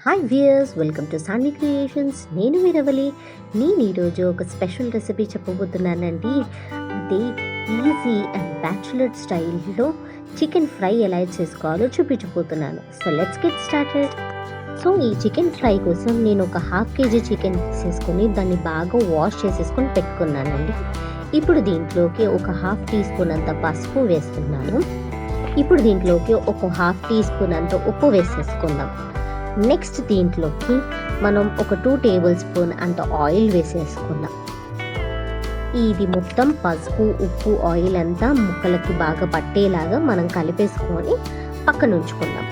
Hi viewers, welcome to Sanvi creations. నేను మీరవలి. నేను ఈరోజు ఒక స్పెషల్ రెసిపీ చెప్పబోతున్నానండి. అది ఈజీ అండ్ బ్యాచులర్ స్టైల్లో చికెన్ ఫ్రై ఎలా చేసుకోవాలో చూపించబోతున్నాను. So let's get started. So ఈ చికెన్ ఫ్రై కోసం నేను ఒక ½ కేజీ చికెన్ తీసేసుకొని దాన్ని బాగా వాష్ చేసేసుకొని పెట్టుకున్నానండి. ఇప్పుడు దీంట్లోకి ఒక ½ టీ స్పూన్ అంత పసుపు వేస్తున్నాను. ఇప్పుడు దీంట్లోకి ఒక ½ టీ స్పూన్ అంత ఉప్పు వేసేసుకుందాం. నెక్స్ట్ దీంట్లోకి మనం ఒక 2 టేబుల్ స్పూన్ అంత ఆయిల్ వేసేసుకుందాం. ఇది మొత్తం పసుపు, ఉప్పు, ఆయిల్ అంతా ముక్కలకి బాగా పట్టేలాగా మనం కలిపేసుకొని పక్కన ఉంచుకుందాం.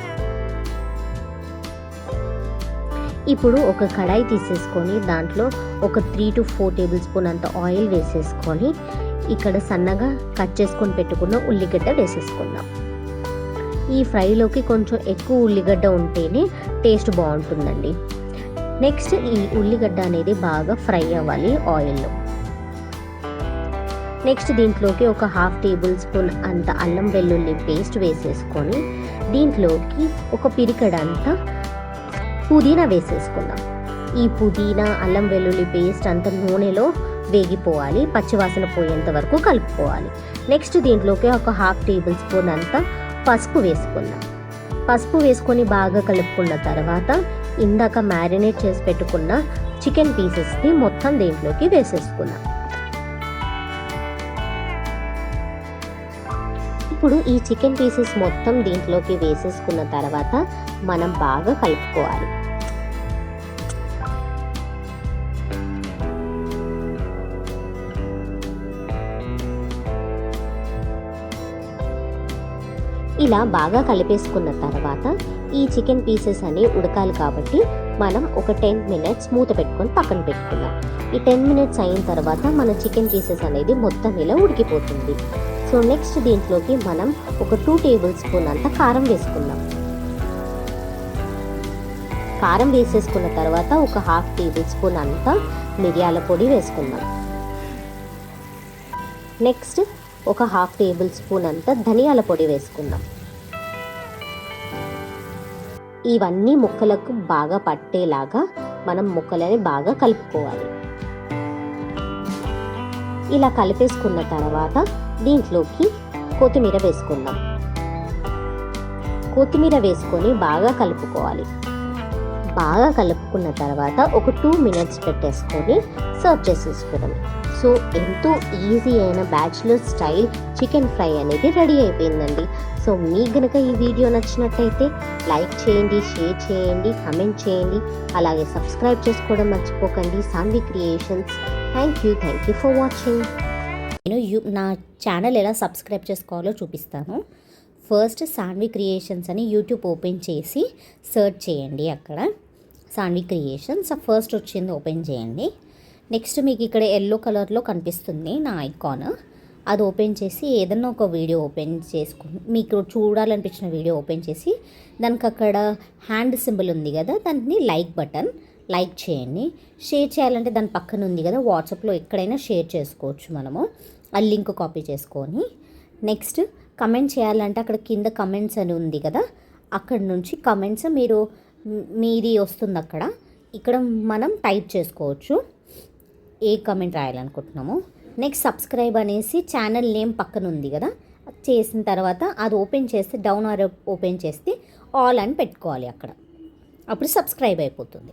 ఇప్పుడు ఒక కడాయి తీసేసుకొని దాంట్లో ఒక 3 to 4 టేబుల్ స్పూన్ అంత ఆయిల్ వేసేసుకొని ఇక్కడ సన్నగా కట్ చేసుకొని పెట్టుకున్న ఉల్లిగడ్డ వేసేసుకుందాం. ఈ ఫ్రైలోకి కొంచెం ఎక్కువ ఉల్లిగడ్డ ఉంటేనే టేస్ట్ బాగుంటుందండి. నెక్స్ట్ ఈ ఉల్లిగడ్డ అనేది బాగా ఫ్రై అవ్వాలి ఆయిల్లో. నెక్స్ట్ దీంట్లోకి ఒక ½ టేబుల్ స్పూన్ అంత అల్లం వెల్లుల్లి పేస్ట్ వేసేసుకొని దీంట్లోకి ఒక పిరికడంతా పుదీనా వేసేసుకుందాం. ఈ పుదీనా అల్లం వెల్లుల్లి పేస్ట్ అంత నూనెలో వేగిపోవాలి, పచ్చివాసన పోయేంత వరకు కలుపుకోవాలి. నెక్స్ట్ దీంట్లోకి ఒక ½ టేబుల్ స్పూన్ అంతా పసుపు వేసుకుందాం. పసుపు వేసుకొని బాగా కలుపుకున్న తర్వాత ఇందాక మ్యారినేట్ చేసి పెట్టుకున్న చికెన్ పీసెస్ని మొత్తం దీంట్లోకి వేసేసుకుందాం. ఇప్పుడు ఈ చికెన్ పీసెస్ మొత్తం దీంట్లోకి వేసేసుకున్న తర్వాత మనం బాగా కలుపుకోవాలి. ఇలా బాగా కలిపేసుకున్న తర్వాత ఈ చికెన్ పీసెస్ అని ఉడకాలి కాబట్టి మనం ఒక 10 minutes మూత పెట్టుకొని పక్కన పెట్టుకుందాం. ఈ 10 minutes అయిన తర్వాత మన చికెన్ పీసెస్ అనేది మొత్తం ఇలా ఉడికిపోతుంది. సో నెక్స్ట్ దీంట్లోకి మనం ఒక 2 టేబుల్ స్పూన్ అంత కారం వేసుకుందాం. కారం వేసేసుకున్న తర్వాత ఒక ½ టేబుల్ స్పూన్ అంత మిరియాల పొడి వేసుకుందాం. నెక్స్ట్ ఒక ½ టేబుల్ స్పూన్ అంత ధనియాల పొడి వేసుకుందాం. ఇవన్నీ ముక్కలకు బాగా పట్టేలాగా మనం ముక్కలని బాగా కలుపుకోవాలి. ఇలా కలిపేసుకున్న తర్వాత దీంట్లోకి కొత్తిమీర వేసుకుందాం. కొత్తిమీర వేసుకొని బాగా కలుపుకోవాలి. బాగా కలుపుకున్న తర్వాత ఒక 2 minutes పెట్టేసుకొని సర్వ్ చేసేసుకోవడం. సో ఎంతో ఈజీ అయిన బ్యాచులర్ స్టైల్ చికెన్ ఫ్రై అనేది రెడీ అయిపోయిందండి. సో మీకు గనక ఈ వీడియో నచ్చినట్టయితే లైక్ చేయండి, షేర్ చేయండి, కమెంట్ చేయండి, అలాగే సబ్స్క్రైబ్ చేసుకోవడం మర్చిపోకండి. Sanvi creations. Thank you for watching. నేను నా ఛానల్ ఎలా సబ్స్క్రైబ్ చేసుకోవాలో చూపిస్తాను. ఫస్ట్ సాన్వి క్రియేషన్స్ అని యూట్యూబ్ ఓపెన్ చేసి సెర్చ్ చేయండి. అక్కడ సాన్వి క్రియేషన్స్ ఫస్ట్ వచ్చింది ఓపెన్ చేయండి. నెక్స్ట్ మీకు ఇక్కడ ఎల్లో కలర్లో కనిపిస్తుంది నా ఐకాన్. అది ఓపెన్ చేసి ఏదన్నా ఒక వీడియో ఓపెన్ చేసుకుని మీకు చూడాలనిపించిన వీడియో ఓపెన్ చేసి దానికి అక్కడ హ్యాండ్ సింబల్ ఉంది కదా, దాన్ని లైక్ బటన్ లైక్ చేయండి. షేర్ చేయాలంటే దాని పక్కన ఉంది కదా, వాట్సాప్లో ఎక్కడైనా షేర్ చేసుకోవచ్చు మనము. ఆ లింక్ కాపీ చేసుకొని నెక్స్ట్ కమెంట్ చేయాలంటే అక్కడ కింద కమెంట్స్ అని ఉంది కదా, అక్కడ నుంచి కమెంట్స్ మీది వస్తుంది. ఇక్కడ మనం టైప్ చేసుకోవచ్చు ఏ కమెంట్ రాయాలనుకుంటున్నామో. నెక్స్ట్ సబ్స్క్రైబ్ అనేసి ఛానల్ నేమ్ పక్కన ఉంది కదా, చేసిన తర్వాత అది ఓపెన్ చేస్తే డౌన్ ఆరో ఓపెన్ చేస్తే ఆల్ అని పెట్టుకోవాలి. అప్పుడు సబ్స్క్రైబ్ అయిపోతుంది.